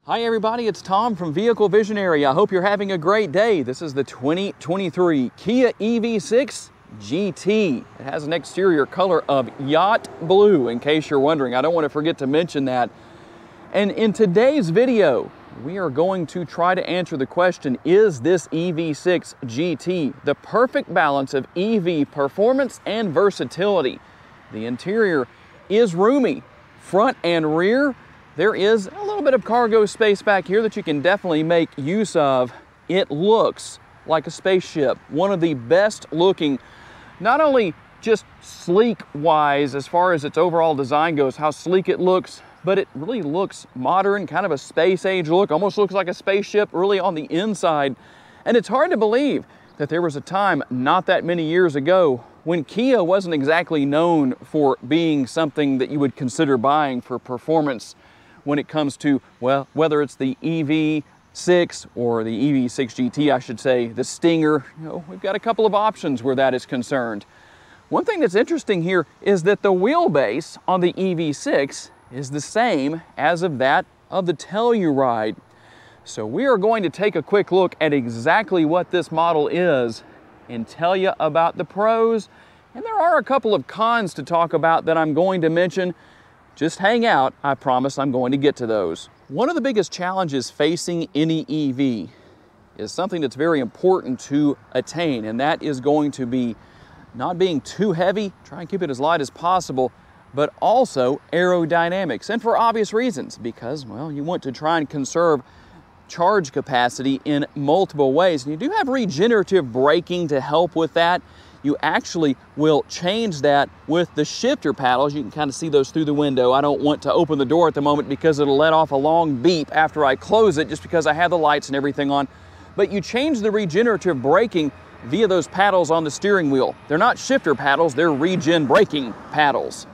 Hi everybody, it's Tom from Vehicle Visionary. I hope you're having a great day. This is the 2023 Kia EV6 GT. It has an exterior color of yacht blue, in case you're wondering. I don't want to forget to mention that. And in today's video, we are going to try to answer the question, is this EV6 GT the perfect balance of EV performance and versatility? The interior is roomy, front and rear. There is a little bit of cargo space back here that you can definitely make use of. It looks like a spaceship. One of the best looking, not only just sleek wise as far as its overall design goes, how sleek it looks, but it really looks modern, kind of a space age look, almost looks like a spaceship really on the inside. And it's hard to believe that there was a time not that many years ago when Kia wasn't exactly known for being something that you would consider buying for performance when it comes to, well, whether it's the EV6 or the EV6 GT, I should say, the Stinger. You know, we've got a couple of options where that is concerned. One thing that's interesting here is that the wheelbase on the EV6 is the same as of that of the Telluride. So we are going to take a quick look at exactly what this model is and tell you about the pros. And there are a couple of cons to talk about that I'm going to mention. Just hang out, I promise I'm going to get to those. One of the biggest challenges facing any EV is something that's very important to attain, and that is going to be not being too heavy, try and keep it as light as possible, but also aerodynamics. And for obvious reasons, because, well, you want to try and conserve charge capacity in multiple ways. And you do have regenerative braking to help with that. You actually will change that with the shifter paddles. You can kind of see those through the window. I don't want to open the door at the moment because it'll let off a long beep after I close it, just because I have the lights and everything on. But you change the regenerative braking via those paddles on the steering wheel. They're not shifter paddles, they're regen braking paddles.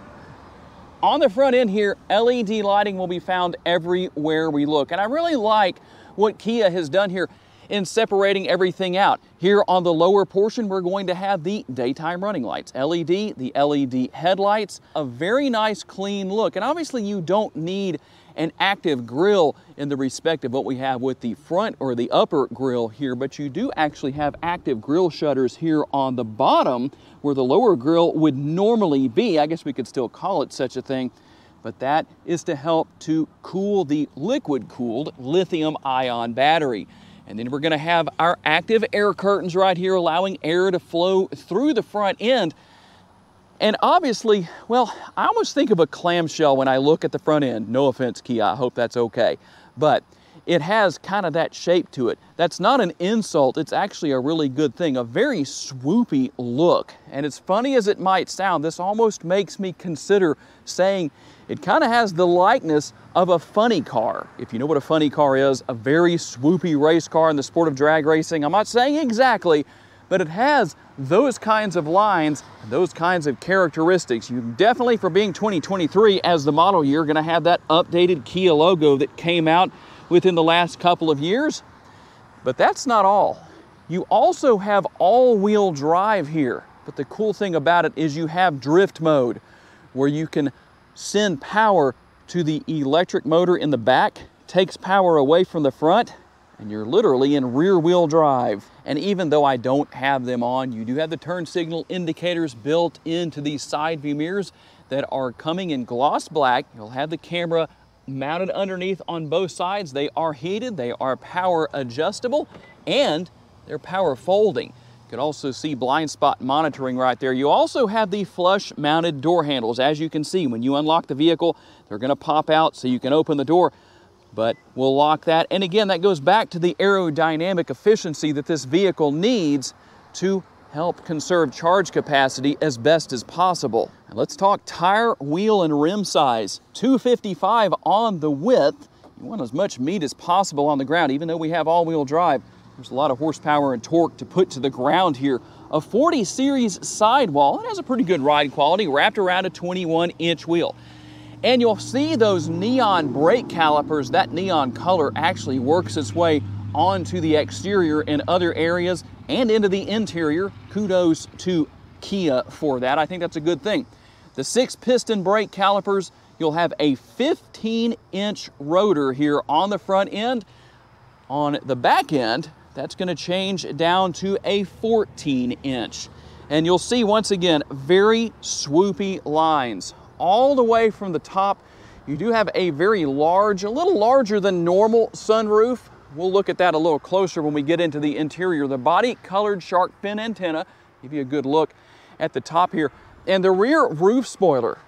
On the front end here, LED lighting will be found everywhere we look. And I really like what Kia has done here in separating everything out. Here on the lower portion, we're going to have the daytime running lights, LED, the LED headlights, a very nice clean look. And obviously you don't need an active grille in the respect of what we have with the front or the upper grille here, but you do actually have active grille shutters here on the bottom where the lower grille would normally be. I guess we could still call it such a thing, but that is to help to cool the liquid-cooled lithium-ion battery. And then we're going to have our active air curtains right here, allowing air to flow through the front end. And obviously, well, I almost think of a clamshell when I look at the front end. No offense, Kia, I hope that's okay. But it has kind of that shape to it. That's not an insult, it's actually a really good thing, a very swoopy look. And as funny as it might sound, this almost makes me consider saying it kind of has the likeness of a funny car. If you know what a funny car is, a very swoopy race car in the sport of drag racing. I'm not saying exactly, but it has those kinds of lines, those kinds of characteristics. You definitely, for being 2023 as the model year, going to have that updated Kia logo that came out within the last couple of years. But that's not all. You also have all-wheel drive here. But the cool thing about it is you have drift mode, where you can send power to the electric motor in the back, takes power away from the front, and you're literally in rear-wheel drive. And even though I don't have them on, you do have the turn signal indicators built into these side view mirrors that are coming in gloss black. You'll have the camera mounted underneath on both sides. They are heated, they are power adjustable, and they're power folding. You can also see blind spot monitoring right there. You also have the flush mounted door handles. As you can see, when you unlock the vehicle, they're going to pop out so you can open the door, but we'll lock that. And again, that goes back to the aerodynamic efficiency that this vehicle needs to help conserve charge capacity as best as possible. And let's talk tire, wheel, and rim size. 255 on the width. You want as much meat as possible on the ground, even though we have all-wheel drive. There's a lot of horsepower and torque to put to the ground here. A 40 series sidewall. It has a pretty good ride quality, wrapped around a 21-inch wheel. And you'll see those neon brake calipers. That neon color actually works its way onto the exterior in other areas and into the interior. Kudos to Kia for that. I think that's a good thing. The 6-piston brake calipers You'll have a 15-inch rotor here on the front end. On the back end, that's going to change down to a 14-inch. And you'll see, once again, very swoopy lines. All the way from the top, you do have a very large, a little larger than normal sunroof. We'll look at that a little closer when we get into the interior. The body-colored shark fin antenna, give you a good look at the top here. And the rear roof spoiler,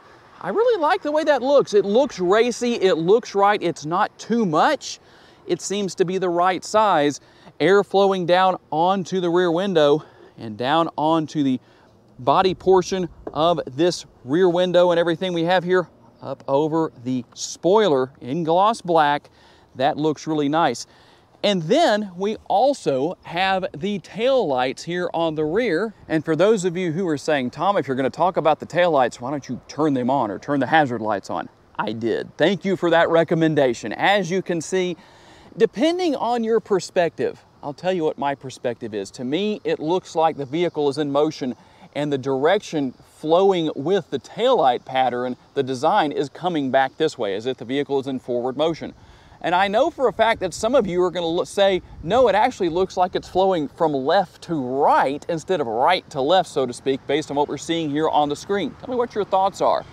I really like the way that looks. It looks racy, it looks right, it's not too much. It seems to be the right size. Air flowing down onto the rear window and down onto the body portion of this rear window, and everything we have here up over the spoiler in gloss black. That looks really nice. And then we also have the tail lights here on the rear. And for those of you who are saying, Tom, if you're going to talk about the tail lights, why don't you turn them on or turn the hazard lights on? I did. Thank you for that recommendation. As you can see, depending on your perspective, I'll tell you what my perspective is. To me, it looks like the vehicle is in motion and the direction flowing with the taillight pattern, the design is coming back this way as if the vehicle is in forward motion. And I know for a fact that some of you are going to say, no, it actually looks like it's flowing from left to right instead of right to left, so to speak, based on what we're seeing here on the screen. Tell me what your thoughts are.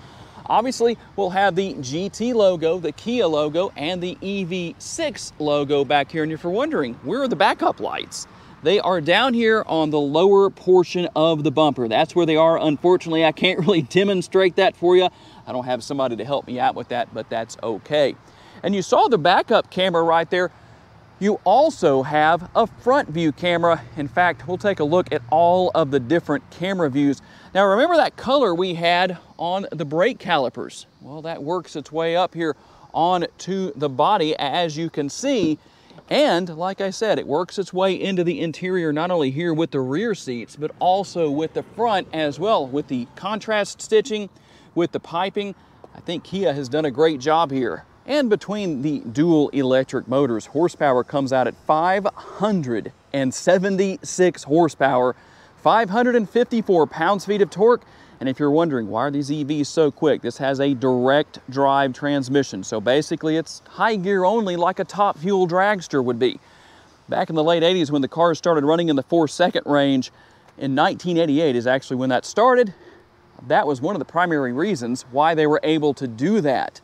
Obviously, we'll have the GT logo, the Kia logo, and the EV6 logo back here. And if you're wondering, where are the backup lights? They are down here on the lower portion of the bumper. That's where they are. Unfortunately, I can't really demonstrate that for you. I don't have somebody to help me out with that, but that's okay. And you saw the backup camera right there. You also have a front view camera. In fact, we'll take a look at all of the different camera views. Now remember that color we had on the brake calipers? Well, that works its way up here onto the body, as you can see. And like I said, it works its way into the interior, not only here with the rear seats, but also with the front as well, with the contrast stitching, with the piping. I think Kia has done a great job here. And between the dual electric motors, horsepower comes out at 576 horsepower, 554 pounds-feet of torque. And if you're wondering, why are these EVs so quick? This has a direct drive transmission. So basically it's high gear only, like a top fuel dragster would be. Back in the late 80s when the cars started running in the 4-second range, in 1988 is actually when that started. That was one of the primary reasons why they were able to do that.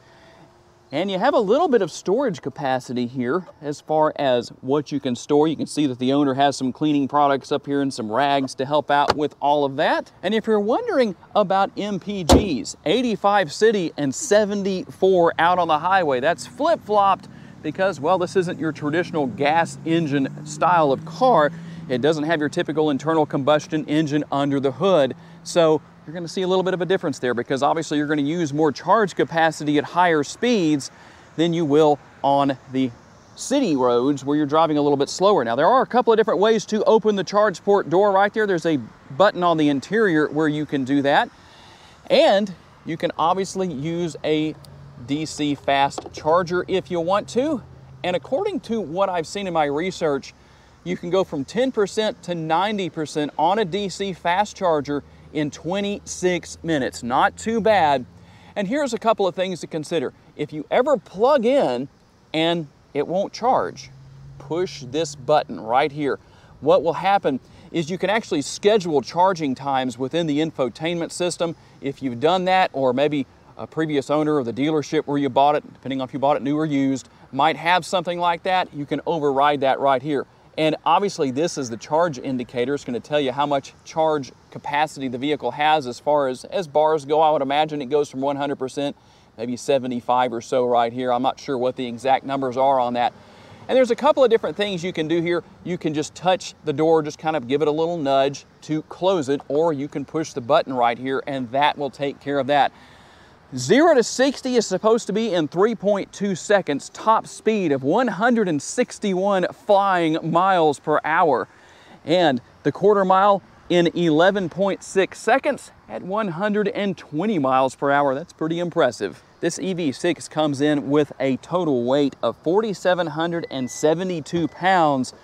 And you have a little bit of storage capacity here as far as what you can store. You can see that the owner has some cleaning products up here and some rags to help out with all of that. And if you're wondering about MPGs, 85 city and 74 out on the highway, that's flip-flopped because, well, this isn't your traditional gas engine style of car. It doesn't have your typical internal combustion engine under the hood. So you're going to see a little bit of a difference there because obviously you're going to use more charge capacity at higher speeds than you will on the city roads where you're driving a little bit slower. Now there are a couple of different ways to open the charge port door right there. There's a button on the interior where you can do that. And you can obviously use a DC fast charger if you want to. And according to what I've seen in my research, you can go from 10% to 90% on a DC fast charger in 26 minutes. Not too bad. And here's a couple of things to consider. If you ever plug in and it won't charge, push this button right here. What will happen is you can actually schedule charging times within the infotainment system. If you've done that, or maybe a previous owner of the dealership where you bought it, depending on if you bought it new or used, might have something like that, you can override that right here. And obviously this is the charge indicator. It's going to tell you how much charge capacity the vehicle has as far as bars go. I would imagine it goes from 100%, maybe 75 or so right here. I'm not sure what the exact numbers are on that. And there's a couple of different things you can do here. You can just touch the door, just kind of give it a little nudge to close it, or you can push the button right here and that will take care of that. 0 to 60 is supposed to be in 3.2 seconds, top speed of 161 flying miles per hour. And the quarter mile in 11.6 seconds at 120 miles per hour. That's pretty impressive. This EV6 comes in with a total weight of 4,772 pounds,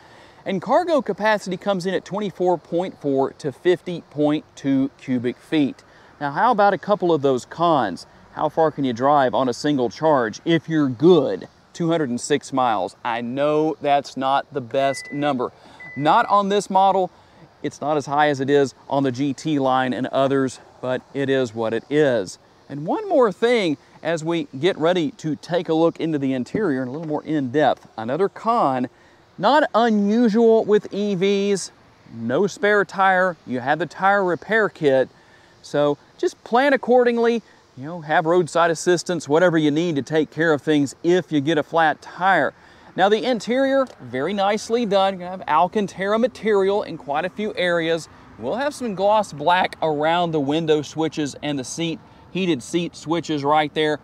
and cargo capacity comes in at 24.4 to 50.2 cubic feet. Now, how about a couple of those cons? how far can you drive on a single charge if you're good? 206 miles. I know that's not the best number. Not on this model. It's not as high as it is on the GT line and others, but it is what it is. And one more thing as we get ready to take a look into the interior and a little more in depth. Another con, not unusual with EVs, no spare tire. You have the tire repair kit. So just plan accordingly, you know, have roadside assistance, whatever you need to take care of things if you get a flat tire. Now the interior, very nicely done. You're gonna have Alcantara material in quite a few areas. We'll have some gloss black around the window switches and the heated seat switches right there.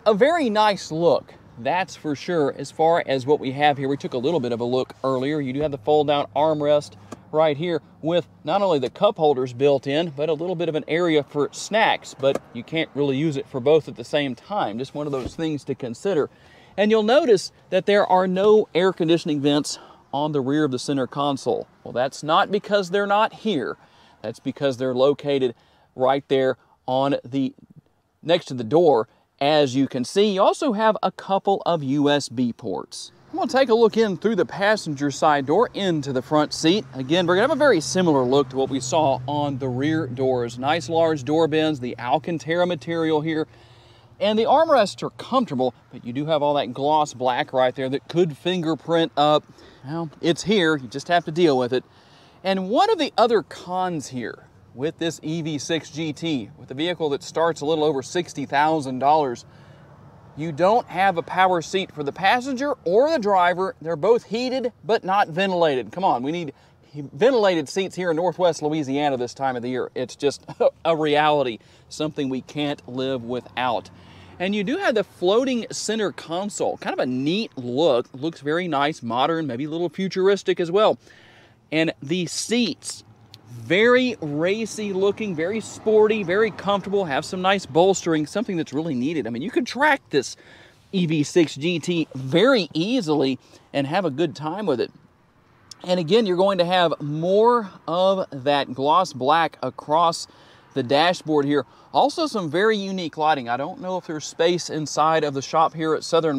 A very nice look, that's for sure. As far as what we have here, we took a little bit of a look earlier. You do have the fold down armrest right here with not only the cup holders built in, but a little bit of an area for snacks, but you can't really use it for both at the same time. Just one of those things to consider. And you'll notice that there are no air conditioning vents on the rear of the center console. Well, that's not because they're not here. That's because they're located right there on next to the door. As you can see, you also have a couple of USB ports. I'm gonna take a look in through the passenger side door into the front seat. Again, we're gonna have a very similar look to what we saw on the rear doors. Nice large door bins, the Alcantara material here. And the armrests are comfortable, but you do have all that gloss black right there that could fingerprint up. Well, it's here, you just have to deal with it. And one of the other cons here with this EV6 GT, with a vehicle that starts a little over $60,000, you don't have a power seat for the passenger or the driver. They're both heated, but not ventilated. Come on, we need ventilated seats here in Northwest Louisiana this time of the year. It's just a reality, something we can't live without. And you do have the floating center console, kind of a neat look. Looks very nice, modern, maybe a little futuristic as well. And the seats, very racy looking, very sporty, very comfortable, have some nice bolstering, something that's really needed. I mean, you could track this EV6 GT very easily and have a good time with it. And again, you're going to have more of that gloss black across the dashboard here. Also some very unique lighting. I don't know if there's space inside of the shop here at Southern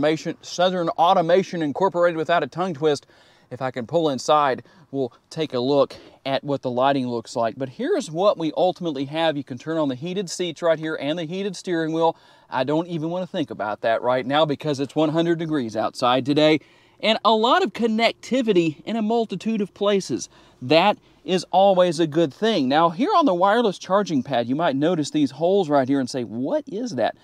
Automation Incorporated without a tongue twist. If I can pull inside, we'll take a look at what the lighting looks like. But here's what we ultimately have. You can turn on the heated seats right here and the heated steering wheel. I don't even want to think about that right now because it's 100 degrees outside today. And a lot of connectivity in a multitude of places. That is always a good thing. Now here on the wireless charging pad, you might notice these holes right here and say, what is that?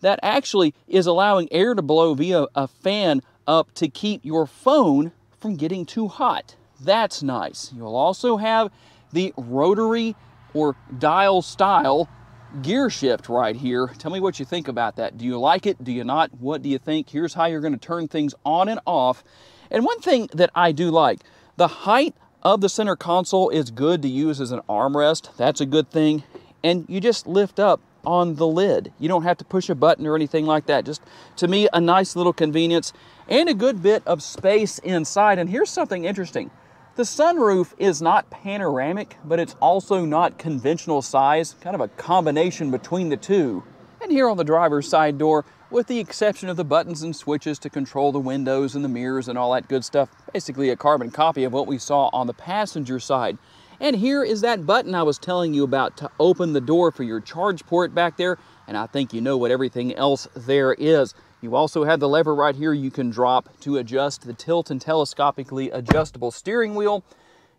That actually is allowing air to blow via a fan up to keep your phone from getting too hot. That's nice. You'll also have the rotary or dial style gear shift right here. Tell me what you think about that. Do you like it? Do you not? What do you think? Here's how you're going to turn things on and off. And one thing that I do like, the height of the center console is good to use as an armrest. That's a good thing. And you just lift up on the lid. You don't have to push a button or anything like that. Just, to me, a nice little convenience and a good bit of space inside. And here's something interesting. The sunroof is not panoramic, but it's also not conventional size, kind of a combination between the two. And here on the driver's side door, with the exception of the buttons and switches to control the windows and the mirrors and all that good stuff, basically a carbon copy of what we saw on the passenger side. And here is that button I was telling you about to open the door for your charge port back there, and I think you know what everything else there is. You also have the lever right here you can drop to adjust the tilt and telescopically adjustable steering wheel.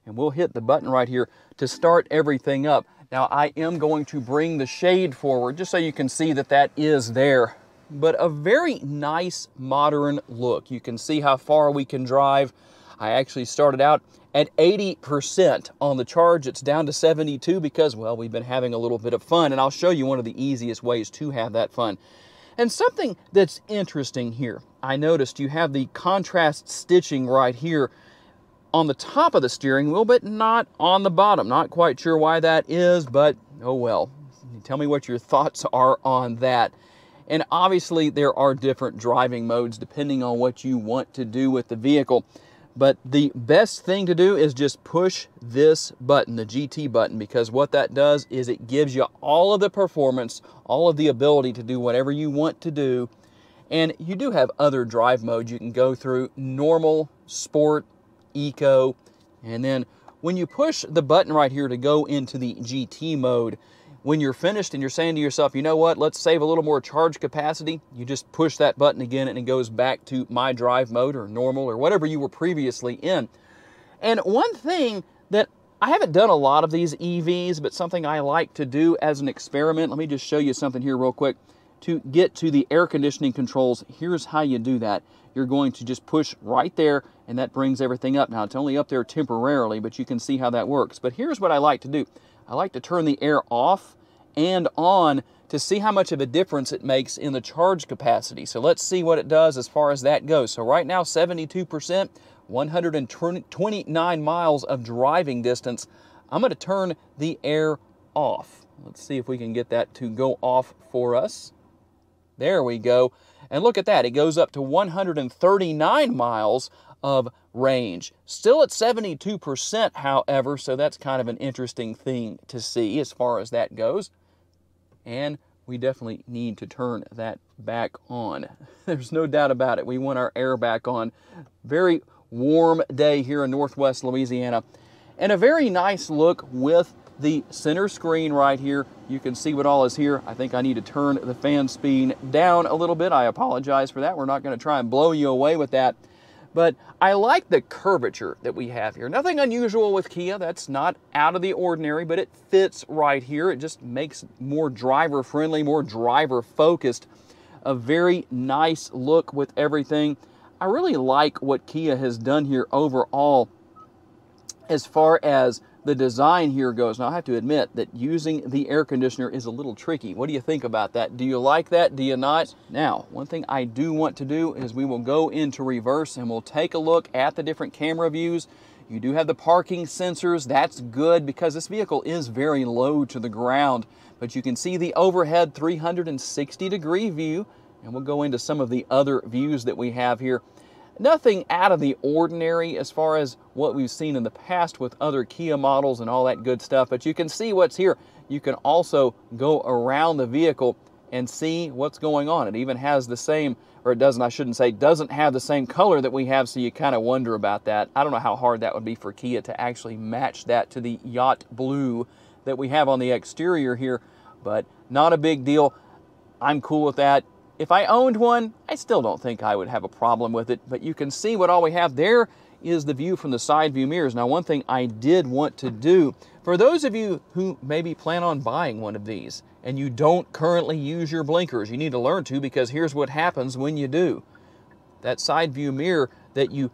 And we'll hit the button right here to start everything up. Now I am going to bring the shade forward just so you can see that that is there. But a very nice modern look. You can see how far we can drive. I actually started out at 80% on the charge. It's down to 72 because, well, we've been having a little bit of fun, and I'll show you one of the easiest ways to have that fun. And something that's interesting here, I noticed you have the contrast stitching right here on the top of the steering wheel, but not on the bottom. Not quite sure why that is, but oh well. Tell me what your thoughts are on that. And obviously there are different driving modes depending on what you want to do with the vehicle. But the best thing to do is just push this button, the GT button, because what that does is it gives you all of the performance, all of the ability to do whatever you want to do. And you do have other drive modes you can go through: normal, sport, eco. And then when you push the button right here to go into the GT mode, when you're finished and you're saying to yourself, you know what, let's save a little more charge capacity, you just push that button again and it goes back to my drive mode or normal or whatever you were previously in. And one thing that I haven't done a lot of these EVs, but something I like to do as an experiment, let me just show you something here real quick. To get to the air conditioning controls, here's how you do that. You're going to just push right there and that brings everything up. Now it's only up there temporarily, but you can see how that works. But here's what I like to do. I like to turn the air off and on to see how much of a difference it makes in the charge capacity. So let's see what it does as far as that goes. So right now, 72%, 129 miles of driving distance. I'm going to turn the air off. Let's see if we can get that to go off for us. There we go. And look at that. It goes up to 139 miles of range. Still at 72%, however, so that's kind of an interesting thing to see as far as that goes. And we definitely need to turn that back on. There's no doubt about it. We want our air back on. Very warm day here in Northwest Louisiana. And a very nice look with the center screen right here. You can see what all is here. I think I need to turn the fan speed down a little bit. I apologize for that. We're not going to try and blow you away with that. But I like the curvature that we have here. Nothing unusual with Kia. That's not out of the ordinary, but it fits right here. It just makes more driver friendly, more driver focused. A very nice look with everything. I really like what Kia has done here overall as far as the design here goes. Now I have to admit that using the air conditioner is a little tricky. What do you think about that? Do you like that? Do you not? Now, one thing I do want to do is we will go into reverse and we'll take a look at the different camera views. You do have the parking sensors. That's good because this vehicle is very low to the ground, but you can see the overhead 360-degree view, and we'll go into some of the other views that we have here. Nothing out of the ordinary as far as what we've seen in the past with other Kia models and all that good stuff, but you can see what's here. You can also go around the vehicle and see what's going on. It even has the same, or it doesn't, I shouldn't say, doesn't have the same color that we have, so you kind of wonder about that. I don't know how hard that would be for Kia to actually match that to the yacht blue that we have on the exterior here, but not a big deal. I'm cool with that. If I owned one, I still don't think I would have a problem with it, but you can see what all we have there is the view from the side view mirrors. Now, one thing I did want to do, for those of you who maybe plan on buying one of these and you don't currently use your blinkers, you need to learn to, because here's what happens when you do. That side view mirror that you,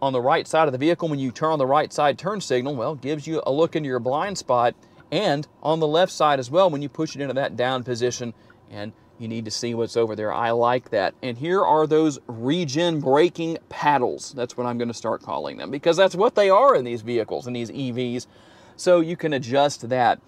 on the right side of the vehicle, when you turn on the right side turn signal, well, gives you a look into your blind spot, and on the left side as well when you push it into that down position, and you need to see what's over there. I like that. And here are those regen braking paddles. That's what I'm going to start calling them, because that's what they are in these vehicles, in these EVs. So you can adjust that.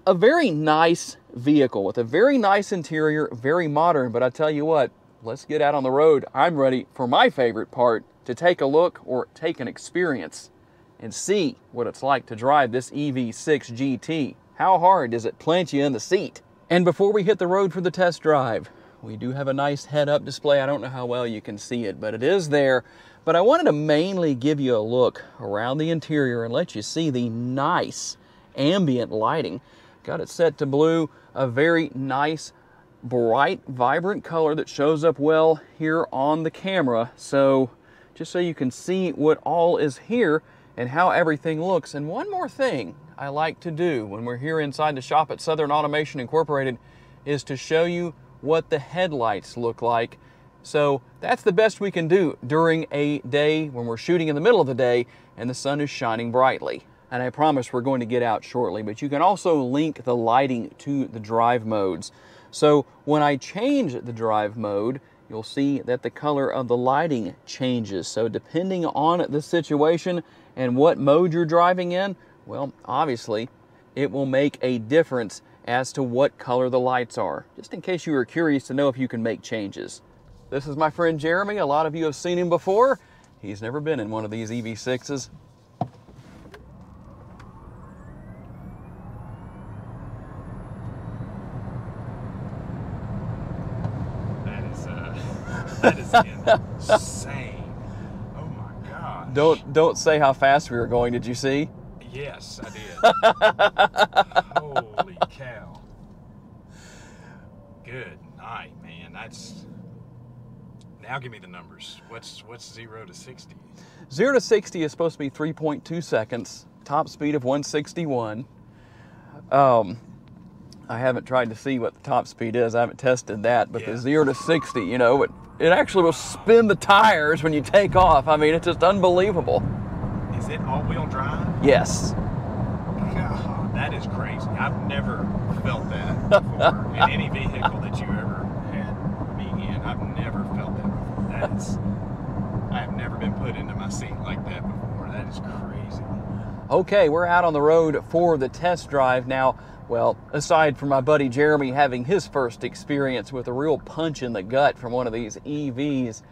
A very nice vehicle with a very nice interior, very modern, but I tell you what, let's get out on the road. I'm ready for my favorite part, to take a look or take an experience and see what it's like to drive this EV6 GT. How hard does it plant you in the seat? And before we hit the road for the test drive, we do have a nice head-up display. I don't know how well you can see it, but it is there. But I wanted to mainly give you a look around the interior and let you see the nice ambient lighting. Got it set to blue, a very nice, bright, vibrant color that shows up well here on the camera. So just so you can see what all is here and how everything looks. And one more thing I like to do when we're here inside the shop at Southern Automation Incorporated is to show you what the headlights look like. So that's the best we can do during a day when we're shooting in the middle of the day and the sun is shining brightly. And I promise we're going to get out shortly, but you can also link the lighting to the drive modes. So when I change the drive mode, you'll see that the color of the lighting changes. So depending on the situation and what mode you're driving in, well, obviously, it will make a difference as to what color the lights are, just in case you were curious to know if you can make changes. This is my friend Jeremy. A lot of you have seen him before. He's never been in one of these EV6s. That is insane. Oh my gosh. Don't say how fast we were going. Did you see? Yes, I did. Holy cow. Good night, man. That's... Now give me the numbers. What's 0 to 60? 0 to 60 is supposed to be 3.2 seconds. Top speed of 161. I haven't tried to see what the top speed is. I haven't tested that, but the 0 to 60, you know, it actually will spin the tires when you take off. I mean, it's just unbelievable. Is it all-wheel drive? Yes. God, that is crazy. I've never felt that before in any vehicle that you ever had me in. I've never felt that before. That is, I have never been put into my seat like that before. That is crazy. Okay, we're out on the road for the test drive now. Well, aside from my buddy Jeremy having his first experience with a real punch in the gut from one of these EVs,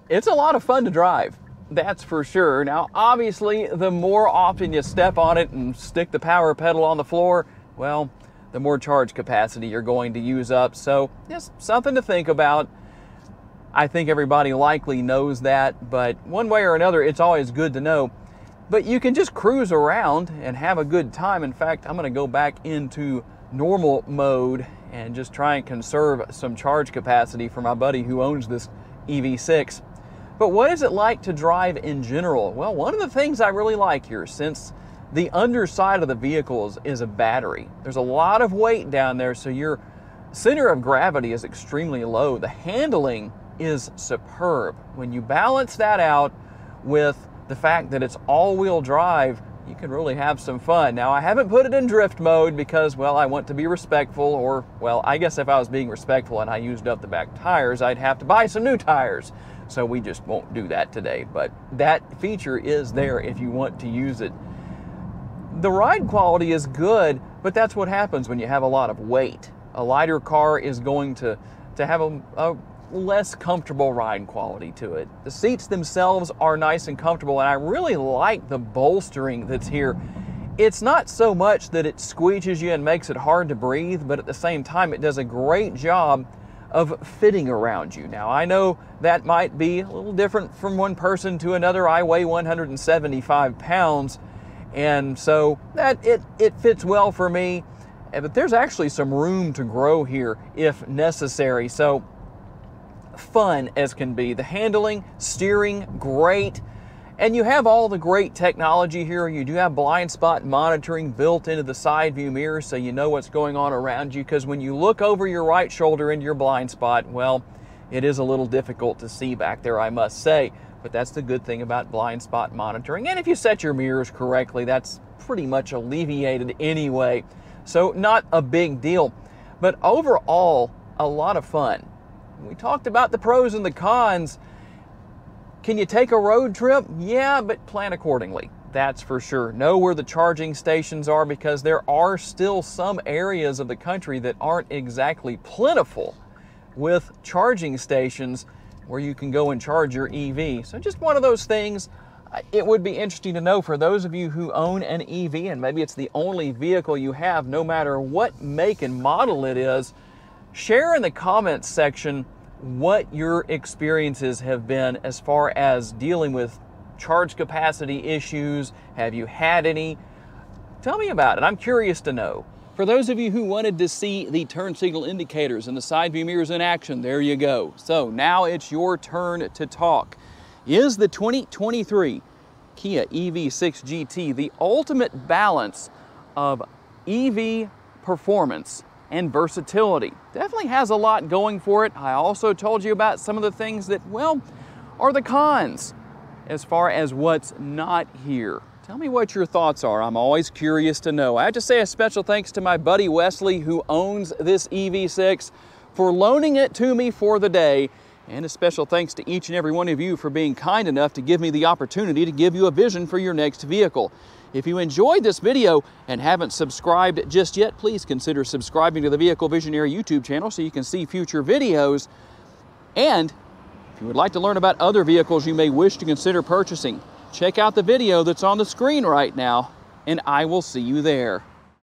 it's a lot of fun to drive, that's for sure. Now, obviously, the more often you step on it and stick the power pedal on the floor, well, the more charge capacity you're going to use up. So, just something to think about. I think everybody likely knows that, but one way or another, it's always good to know. But you can just cruise around and have a good time. In fact, I'm going to go back into normal mode and just try and conserve some charge capacity for my buddy who owns this EV6. But what is it like to drive in general? Well, one of the things I really like here, since the underside of the vehicles is a battery, there's a lot of weight down there, so your center of gravity is extremely low. The handling is superb. When you balance that out with the fact that it's all-wheel drive, you can really have some fun. Now, I haven't put it in drift mode because, well, I want to be respectful, or, well, I guess if I was being respectful and I used up the back tires, I'd have to buy some new tires. So we just won't do that today, but that feature is there if you want to use it. The ride quality is good, but that's what happens when you have a lot of weight. A lighter car is going to have a less comfortable ride quality to it. The seats themselves are nice and comfortable, and I really like the bolstering that's here. It's not so much that it squeeges you and makes it hard to breathe, but at the same time it does a great job of fitting around you. Now, I know that might be a little different from one person to another. I weigh 175 pounds, and so that it fits well for me, but there's actually some room to grow here if necessary. So fun as can be. The handling, steering, great. And you have all the great technology here. You do have blind spot monitoring built into the side view mirror, so you know what's going on around you, because when you look over your right shoulder into your blind spot, well, it is a little difficult to see back there, I must say. But that's the good thing about blind spot monitoring. And if you set your mirrors correctly, that's pretty much alleviated anyway. So not a big deal. But overall, a lot of fun. We talked about the pros and the cons. Can you take a road trip? Yeah, but plan accordingly. That's for sure. Know where the charging stations are, because there are still some areas of the country that aren't exactly plentiful with charging stations where you can go and charge your EV. So just one of those things. It would be interesting to know for those of you who own an EV, and maybe it's the only vehicle you have, no matter what make and model it is, share in the comments section what your experiences have been as far as dealing with charge capacity issues. Have you had any? Tell me about it. I'm curious to know. For those of you who wanted to see the turn signal indicators and the side view mirrors in action, there you go. So now it's your turn to talk. Is the 2023 Kia EV6 GT the ultimate balance of EV performance and versatility? Definitely has a lot going for it. I also told you about some of the things that, well, are the cons as far as what's not here. Tell me what your thoughts are. I'm always curious to know. I have to say a special thanks to my buddy Wesley, who owns this EV6, for loaning it to me for the day. And a special thanks to each and every one of you for being kind enough to give me the opportunity to give you a vision for your next vehicle. If you enjoyed this video and haven't subscribed just yet, please consider subscribing to the Vehicle Visionary YouTube channel so you can see future videos. And If you would like to learn about other vehicles you may wish to consider purchasing, check out the video that's on the screen right now, and I will see you there.